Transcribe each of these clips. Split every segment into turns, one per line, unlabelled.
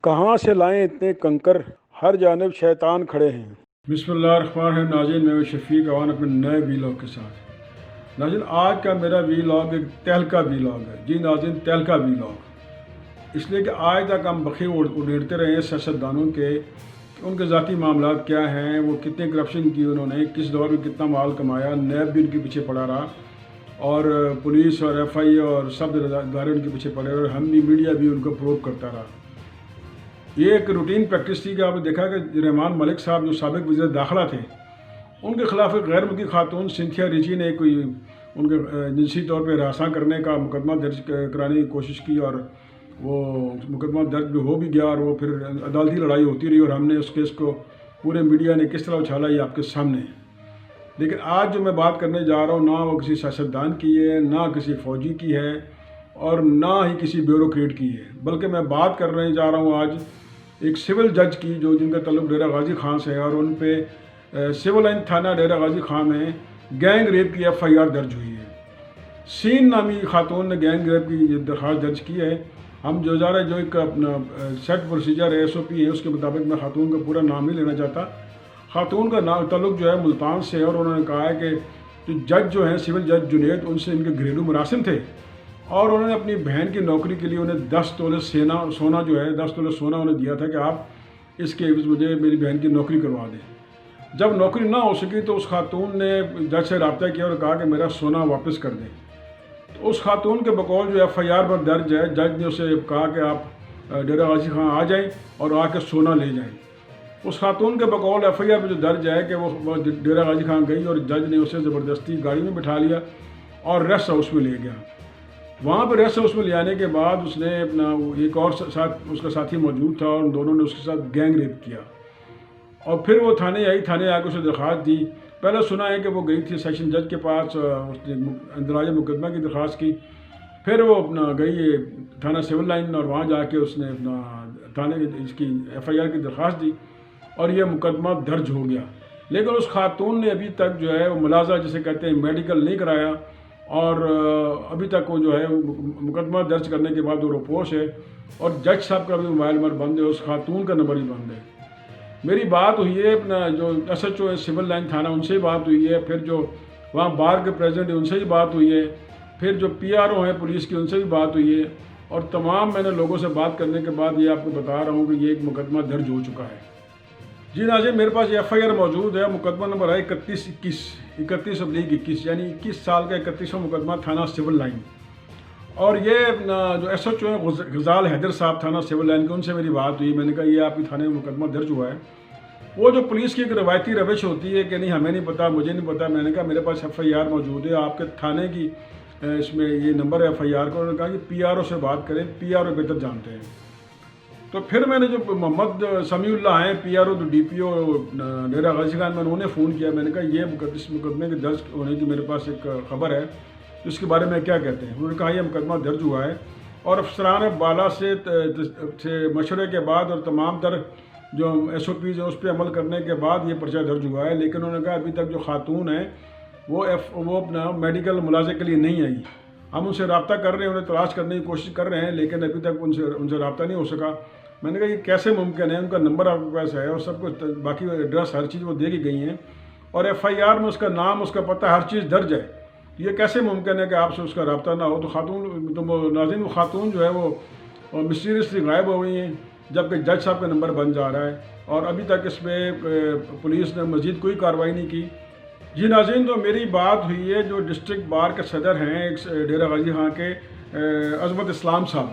کہاں سے لائیں اتنے کنکر، ہر جانب شیطان کھڑے ہیں۔
بسم اللہ الرحمن الرحیم۔ ناظرین، میں شفیق اوان اپنے نئے ویلاگ کے ساتھ۔ ناظرین، آج کا میرا ویلاگ ایک تہلکہ ویلاگ ہے۔ جی ناظرین، تہلکہ ویلاگ اس لیے کہ آج تک ہم بخیر اڑیڑتے رہے ہیں سیاستدانوں کے، ان کے ذاتی معاملات کیا ہیں، وہ کتنے کرپشن کی انہوں نے، کس دور میں کتنا مال کمایا، نیب بھی ان کے پیچھے پڑا رہا، اور پولیس اور ایف آئی اور سب ادارے ان کے پیچھے پڑے رہے، اور ہم بھی میڈیا بھی ان کو پروب کرتا رہا۔ یہ ایک روٹین پریکٹس تھی کہ آپ نے دیکھا کہ رحمان ملک صاحب جو سابق وزیر داخلہ تھے، ان کے خلاف ایک غیر ملکی خاتون سنتھیا ریچی نے کوئی ان کے جنسی طور پہ ہراساں کرنے کا مقدمہ درج کرانے کی کوشش کی، اور وہ مقدمہ درج بھی ہو بھی گیا، اور وہ پھر عدالتی لڑائی ہوتی رہی، اور ہم نے اس کیس کو پورے میڈیا نے کس طرح اچھالا یہ آپ کے سامنے ہے۔ لیکن آج جو میں بات کرنے جا رہا ہوں، نہ وہ کسی سیاستدان کی ہے، نہ کسی فوجی کی ہے، اور نہ ہی کسی بیوروکریٹ کی ہے، بلکہ میں بات کرنے جا رہا ہوں آج ایک سول جج کی، جو جن کا تعلق ڈیرہ غازی خان سے ہے، اور ان پہ سول لائن تھانہ ڈیرہ غازی خان میں گینگ ریپ کی ایف آئی آر درج ہوئی ہے۔ سین نامی خاتون نے گینگ ریپ کی درخواست درج کی ہے۔ ہم جو ایک اپنا سیٹ پروسیجر ہے، ایس او پی ہے، اس کے مطابق میں خاتون کا پورا نام ہی لینا چاہتا۔ خاتون کا تعلق جو ہے ملتان سے ہے، اور انہوں نے کہا ہے کہ جو جج جو ہیں سول جج جنید، ان سے ان کے گھریلو مراسم تھے، اور انہوں نے اپنی بہن کی نوکری کے لیے انہیں 10 تولے سونا جو ہے 10 تولے سونا انہیں دیا تھا کہ آپ اس کے عوض مجھے میری بہن کی نوکری کروا دیں۔ جب نوکری نہ ہو سکی تو اس خاتون نے جج سے رابطہ کیا اور کہا کہ میرا سونا واپس کر دیں۔ تو اس خاتون کے بقول جو ایف آئی آر پر درج ہے، جج نے اسے کہا کہ آپ ڈیرہ غازی خان آ جائیں اور آ کے سونا لے جائیں۔ اس خاتون کے بقول ایف آئی آر پہ جو درج ہے کہ وہ ڈیرہ غازی خان گئی، اور جج نے اسے زبردستی گاڑی میں بٹھا لیا اور ریسٹ ہاؤس میں لے گیا۔ وہاں پہ ریسٹ ہاؤس میں لے آنے کے بعد اس نے اپنا ایک اور اس کا ساتھی موجود تھا، اور ان دونوں نے اس کے ساتھ گینگ ریپ کیا، اور پھر وہ تھانے آئی، تھانے آ کے اسے درخواست دی۔ پہلے سنا ہے کہ وہ گئی تھی سیشن جج کے پاس، اس نے اندراج مقدمہ کی درخواست کی، پھر وہ اپنا گئی تھانہ سول لائن، اور وہاں جا کے اس نے اپنا تھانے اس کی ایف آئی آر کی درخواست دی، اور یہ مقدمہ درج ہو گیا۔ لیکن اس خاتون نے ابھی تک جو ہے وہ ملازہ جسے کہتے ہیں میڈیکل نہیں کرایا، اور ابھی تک وہ جو ہے مقدمہ درج کرنے کے بعد وہ روپوش ہے، اور جج صاحب کا بھی موبائل نمبر بند ہے، اس خاتون کا نمبر ہی بند ہے۔ میری بات ہوئی ہے اپنا جو ایس ایچ او ہے سول لائن تھانہ، ان سے ہی بات ہوئی ہے، پھر جو وہاں بار کے پریزیڈنٹ ہیں ان سے ہی بات ہوئی ہے، پھر جو پی آر او ہیں پولیس کی ان سے بھی بات ہوئی ہے، اور تمام میں نے لوگوں سے بات کرنے کے بعد یہ آپ کو بتا رہا ہوں کہ یہ ایک مقدمہ درج ہو چکا ہے۔ جی ناظرین، میرے پاس یہ ایف آئی آر موجود ہے، مقدمہ نمبر ہے 31/21، یعنی 21 سال کا 31واں مقدمہ تھانہ سول لائن۔ اور یہ جو ایس ایچ او ہیں غزال حیدر صاحب تھانہ سول لائن کے، ان سے میری بات ہوئی۔ میں نے کہا یہ آپ کے تھانے میں مقدمہ درج ہوا ہے۔ وہ جو پولیس کی ایک روایتی روش ہوتی ہے کہ نہیں ہمیں نہیں پتہ، مجھے نہیں پتہ، میں نے کہا میرے پاس ایف آئی آر موجود ہے، آپ کے تھانے کی اس میں یہ نمبر ہے ایف آئی آر کا۔ انہوں نے کہا کہ پی آر او سے بات کریں، پی آر او بہتر جانتے ہیں۔ تو پھر میں نے جو محمد سمیع اللہ ہیں P R O D P O Dera Ghazi Khan میں نے انہیں فون کیا۔ میں نے کہا یہ اس مقدمے کے درج ہونے کی میرے پاس ایک خبر ہے، اس کے بارے میں کیا کہتے ہیں؟ انہوں نے کہا یہ مقدمہ درج ہوا ہے، اور افسران بالا سے مشورے کے بعد اور تمام تر جو ایس او پیز ہیں اس پہ عمل کرنے کے بعد یہ پرچہ درج ہوا ہے۔ لیکن انہوں نے کہا ابھی تک جو خاتون ہیں وہ اپنا میڈیکل ملازے کے لیے نہیں آئی۔ ہم ان سے رابطہ کر رہے ہیں، انہیں تلاش کرنے کی کوشش کر رہے ہیں، لیکن ابھی تک ان سے رابطہ نہیں ہو سکا۔ میں نے کہا یہ کیسے ممکن ہے؟ ان کا نمبر آپ کے پاس ہے، اور سب کچھ باقی ایڈریس ہر چیز وہ دے کی گئی ہیں، اور ایف آئی آر میں اس کا نام، اس کا پتہ، ہر چیز درج ہے۔ یہ کیسے ممکن ہے کہ آپ سے اس کا رابطہ نہ ہو؟ تو ناظرین وہ خاتون جو ہے وہ مسٹیریسلی غائب ہو گئی ہیں، جبکہ جج صاحب کا نمبر بن جا رہا ہے، اور ابھی تک اس میں پولیس نے مزید کوئی کارروائی نہیں کی۔ جی ناظرین، تو میری بات ہوئی ہے جو ڈسٹرکٹ بار کے صدر ہیں ڈیرہ غازی خان کے عظمت اسلام صاحب،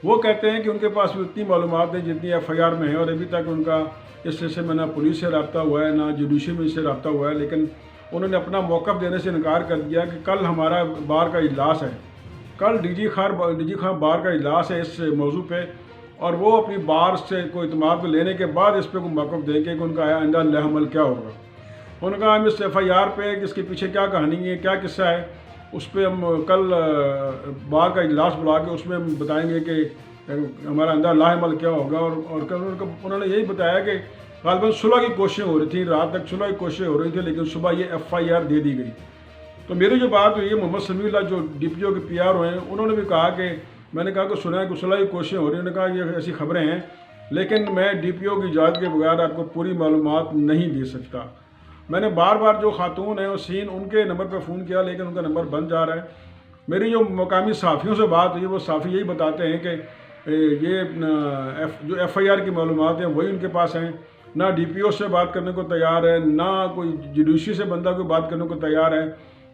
وہ کہتے ہیں کہ ان کے پاس بھی اتنی معلومات ہیں جتنی ایف آئی آر میں ہے، اور ابھی تک ان کا اس سلسلے میں نہ پولیس سے رابطہ ہوا ہے، نہ جوڈیشری میں سے رابطہ ہوا ہے۔ لیکن انہوں نے اپنا موقف دینے سے انکار کر دیا کہ کل ہمارا بار کا اجلاس ہے، کل ڈی جی خان بار کا اجلاس ہے اس موضوع پہ، اور وہ اپنی بار سے کوئی اعتماد لینے کے بعد اس پہ کوئی موقف دیں گے کہ ان کا آئندہ عمل کیا ہوگا۔ انہوں نے کہا ہم اس ایف آئی آر پہ اس کے پیچھے کیا کہانی ہے، کیا قصہ ہے، اس پہ ہم کل بار کا اجلاس بلا کے اس میں ہم بتائیں گے کہ ہمارا آئندہ عمل کیا ہوگا۔ اور انہوں نے یہی بتایا کہ غالباً صلح کی کوششیں ہو رہی تھیں، رات تک صلح کی کوششیں ہو رہی تھیں، لیکن صبح یہ ایف آئی آر دے دی گئی۔ تو میری جو بات ہوئی ہے محمد سمیع اللہ جو ڈی پی او کے پی آر او ہیں، انہوں نے بھی کہا کہ میں نے کہا کہ سنا ہے کہ صلح کی کوششیں ہو رہی ہیں۔ انہوں نے کہا یہ ایسی خبریں ہیں لیکن میں ڈی پی او کی اجازت کے بغیر آپ کو پوری معلومات نہیں دے سکتا۔ میں نے بار بار جو خاتون ہیں وسین ان کے نمبر پہ فون کیا، لیکن ان کا نمبر بند جا رہا ہے۔ میری جو مقامی صحافیوں سے بات ہوئی، وہ صحافی یہی بتاتے ہیں کہ یہ جو ایف آئی آر کی معلومات ہیں وہی ان کے پاس ہیں، نہ ڈی پی او سے بات کرنے کو تیار ہے، نہ کوئی جوڈیشری سے بندہ کوئی بات کرنے کو تیار ہے،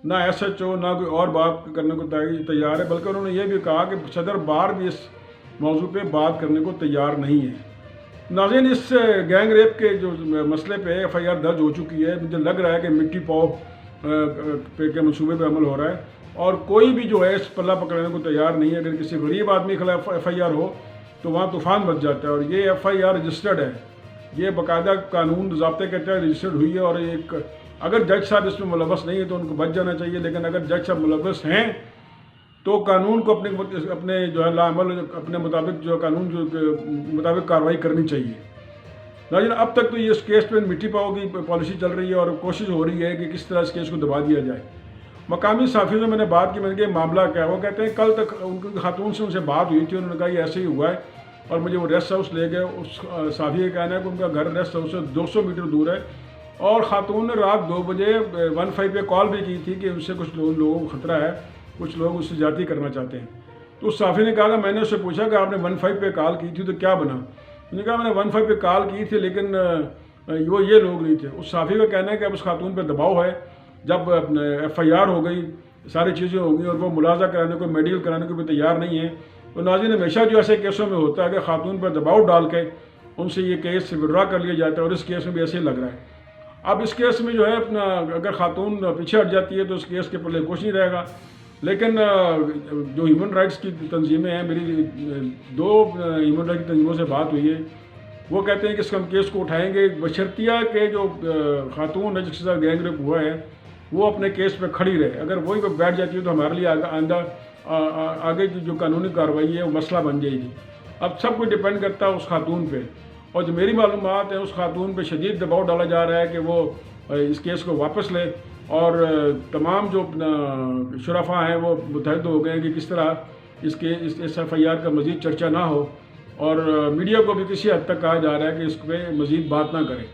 نہ ایس ایچ او، نہ کوئی اور بات کرنے کو تیار ہے، بلکہ انہوں نے یہ بھی کہا کہ صدر بار بھی اس موضوع پہ بات کرنے کو تیار نہیں ہے۔ ناظرین، اس گینگ ریپ کے جو مسئلے پہ ایف آئی آر درج ہو چکی ہے، مجھے لگ رہا ہے کہ مٹی پاؤ کے منصوبے پہ عمل ہو رہا ہے، اور کوئی بھی جو ہے اس پلہ پکڑنے کو تیار نہیں ہے۔ اگر کسی غریب آدمی کے خلاف ایف آئی آر ہو تو وہاں طوفان بچ جاتا ہے، اور یہ ایف آئی آر رجسٹرڈ ہے، یہ باقاعدہ قانون ضابطے کے تحت رجسٹرڈ ہوئی ہے، اور ایک اگر جج صاحب اس میں ملوث نہیں ہے تو ان کو بچ جانا چاہیے، لیکن اگر جج صاحب ملوث ہیں تو قانون کو اپنے جو ہے لاعمل اپنے مطابق جو قانون جو مطابق کارروائی کرنی چاہیے۔ لیکن اب تک تو یہ اس کیس پہ مٹی پاؤ کی پالیسی چل رہی ہے، اور کوشش ہو رہی ہے کہ کس طرح اس کیس کو دبا دیا جائے۔ مقامی صحافیوں سے میں نے بات کی، میں نے کہا معاملہ کیا ہے؟ وہ کہتے ہیں کل تک ان کی خاتون سے ان سے بات ہوئی تھی، انہوں نے کہا یہ ایسے ہی ہوا ہے، اور مجھے وہ ریسٹ ہاؤس لے گئے۔ اس صحافی کا کہنا ہے کہ ان کا گھر ریسٹ ہاؤس سے 200 میٹر دور ہے، اور خاتون نے رات 2 بجے 15 پہ کال بھی کی تھی کہ ان سے کچھ لوگوں کو خطرہ ہے، کچھ لوگ اس سے زیادتی کرنا چاہتے ہیں۔ تو اس صحافی نے کہا کہ میں نے اس سے پوچھا کہ آپ نے 15 پہ کال کی تھی تو کیا بنا؟ انہوں نے کہا میں نے 15 پہ کال کی تھی، لیکن وہ یہ لوگ نہیں تھے۔ اس صحافی کا کہنا ہے کہ اب اس خاتون پہ دباؤ ہے، جب ایف آئی آر ہو گئی، ساری چیزیں ہو گئی، اور وہ ملاحظہ کرانے کو، میڈیکل کرانے کو بھی تیار نہیں ہے۔ تو ناظرین، ہمیشہ جو ایسے کیسوں میں ہوتا ہے کہ خاتون پر دباؤ ڈال کے ان سے یہ کیس وڈرا کر لیا جاتا ہے، اور اس کیس میں بھی ایسے ہی لگ رہا ہے۔ اب اس کیس میں جو ہے اگر خاتون پیچھے ہٹ جاتی ہے تو اس کیس کے پلے کچھ نہیں رہے گا، لیکن جو ہیومن رائٹس کی تنظیمیں ہیں، میری 2 ہیومن رائٹس کی تنظیموں سے بات ہوئی ہے، وہ کہتے ہیں کہ اس کا ہم کیس کو اٹھائیں گے، بشرطیہ کہ جو خاتون ہے جس کے ساتھ گینگ ریپ ہوا ہے وہ اپنے کیس پہ کھڑی رہے۔ اگر وہی پہ بیٹھ جاتی ہے تو ہمارے لیے آئندہ آگے کی جو قانونی کارروائی ہے وہ مسئلہ بن جائے گی۔ اب سب کچھ ڈیپینڈ کرتا ہے اس خاتون پہ، اور جو میری معلومات ہیں اس خاتون پہ شدید دباؤ ڈالا جا رہا ہے کہ وہ اس کیس کو واپس لے، اور تمام جو شرفاء ہیں وہ متحد ہو گئے ہیں کہ کس طرح اس ایف آئی آر کا مزید چرچا نہ ہو، اور میڈیا کو بھی کسی حد تک کہا جا رہا ہے کہ اس پہ مزید بات نہ کرے۔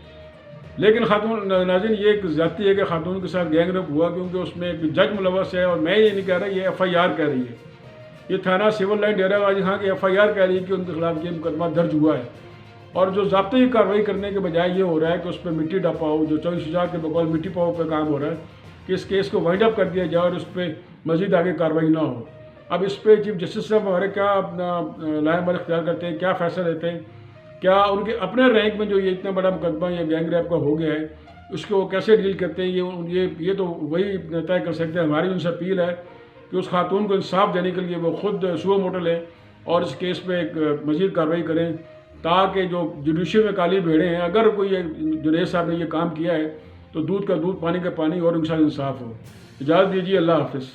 لیکن خاتون، ناظرین، یہ ایک زیادتی ہے کہ خاتون کے ساتھ گینگ ریپ ہوا، کیونکہ اس میں ایک جج ملوث ہے، اور میں یہ نہیں کہہ رہا، یہ ایف آئی آر کہہ رہی ہے، یہ تھانہ سول لائن ڈیرہ غازی خان کی ایف آئی آر کہہ رہی ہے کہ ان کے خلاف یہ مقدمہ درج ہوا ہے، اور جو ضابطے کی کارروائی کرنے کے بجائے یہ ہو رہا ہے کہ اس پہ مٹی ڈپاؤ، جو 24 شجاع کے بقول مٹی پاؤ پہ کام ہو رہا ہے کہ اس کیس کو وائنڈ اپ کر دیا جائے اور اس پہ مزید آگے کارروائی نہ ہو۔ اب اس پہ چیف جسٹس صاحب ہمارے کیا اپنا لائحہ عمل اختیار کرتے ہیں، کیا فیصلہ لیتے ہیں، کیا ان کے اپنے رینک میں جو یہ اتنا بڑا مقدمہ یہ گینگ ریپ کا ہو گیا ہے اس کو وہ کیسے ڈیل کرتے ہیں، یہ تو وہی طے کر سکتے ہیں۔ ہماری ان سے اپیل ہے کہ اس خاتون کو انصاف دینے کے لیے وہ خود سو موٹو لیں اور اس کیس پہ ایک مزید کارروائی کریں، تاکہ جو جوڈیشری میں کالی بھیڑیں ہیں، اگر کوئی جنید صاحب نے یہ کام کیا ہے تو دودھ کا دودھ، پانی کا پانی، اور ان کے ساتھ انصاف ہو۔ اجازت دیجیے، اللہ حافظ۔